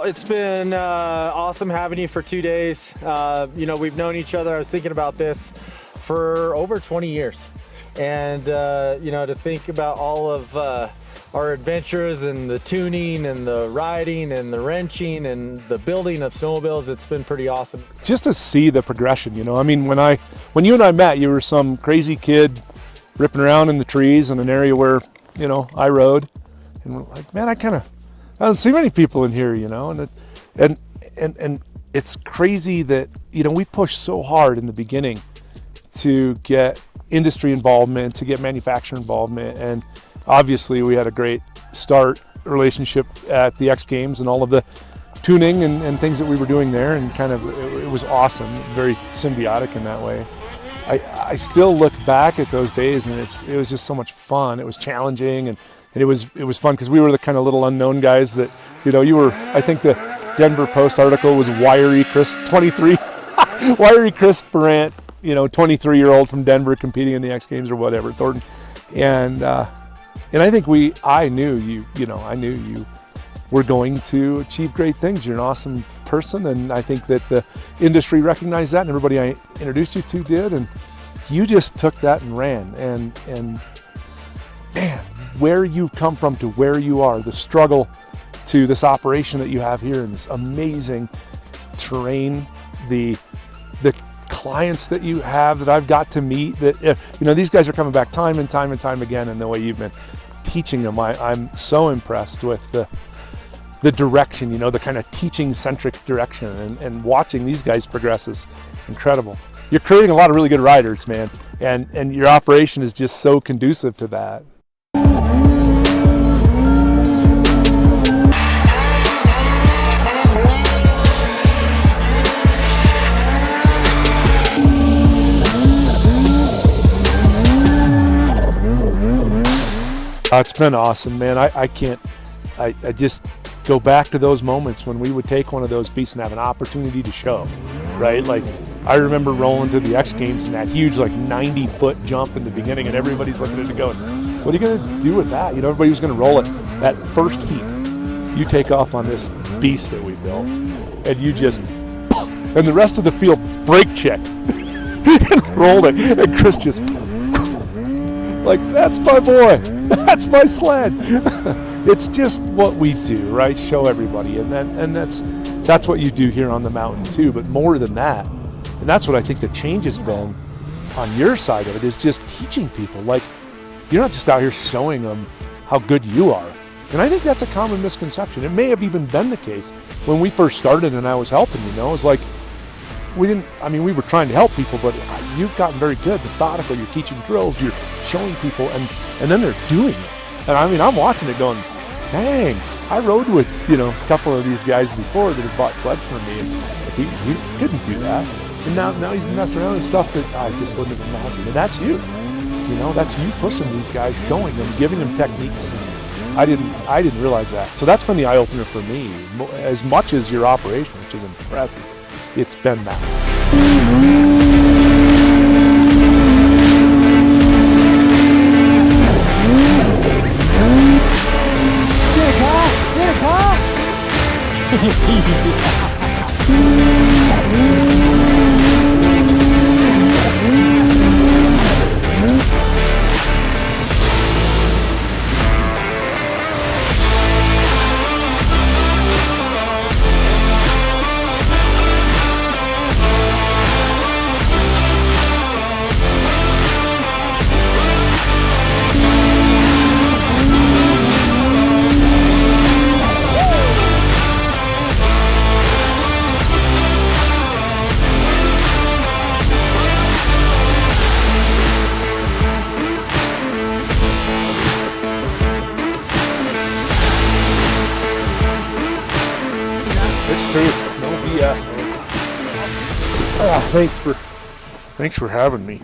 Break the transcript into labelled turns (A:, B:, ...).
A: it's been awesome having you for 2 days. You know, we've known each other, I was thinking about this, for over 20 years. And, you know, to think about all of our adventures and the tuning and the riding and the wrenching and the building of snowmobiles, it's been pretty awesome.
B: Just to see the progression, you know, I mean, when you and I met, you were some crazy kid ripping around in the trees in an area where, you know, I rode. And we're like, man, I don't see many people in here, you know, and it's crazy that, you know, we pushed so hard in the beginning to get industry involvement, to get manufacturer involvement, and obviously we had a great start relationship at the X Games and all of the tuning and things that we were doing there, and kind of it was awesome, very symbiotic in that way. I still look back at those days, and it was just so much fun. It was challenging, and it was fun because we were the kind of little unknown guys that, you know, you were, I think the Denver Post article was Wiry Chris 23, Wiry Chris Durant, you know, 23-year-old from Denver competing in the X Games or whatever, Thornton. And I think I knew you were going to achieve great things. You're an awesome person, and I think that the industry recognized that, and everybody I introduced you to did, and you just took that and ran. And man, where you've come from to where you are, the struggle to this operation that you have here in this amazing terrain, the clients that you have that I've got to meet, that, you know, these guys are coming back time and time and time again, and the way you've been teaching them, I'm so impressed with the direction, you know, the kind of teaching-centric direction, and watching these guys progress is incredible. You're creating a lot of really good riders, man, and your operation is just so conducive to that. It's been awesome, man. I just go back to those moments when we would take one of those pieces and have an opportunity to show, right? Like, I remember rolling to the X Games and that huge, like, 90-foot jump in the beginning, and everybody's looking at it going, what are you gonna do with that? You know, everybody was gonna roll it. That first heat, you take off on this beast that we built, and you just, and the rest of the field brake checked and rolled it, and Chris just, like, that's my boy. That's my sled. It's just what we do, right? Show everybody, and that's what you do here on the mountain too. But more than that, and that's what I think the change has been on your side of it, is just teaching people. Like, you're not just out here showing them how good you are. And I think that's a common misconception. It may have even been the case when we first started and I was helping, you know. It was like, we were trying to help people, but you've gotten very good, methodical. You're teaching drills, you're showing people, and then they're doing it. And I mean, I'm watching it going, dang, I rode with, you know, a couple of these guys before that have bought sleds from me, and he couldn't do that. And now he's messing around and stuff that I just wouldn't have imagined. And that's you. You know, that's you pushing these guys, showing them, giving them techniques. And I didn't realize that. So that's been the eye-opener for me. As much as your operation, which is impressive, it's been that. It's true. No BS. Thanks for having me.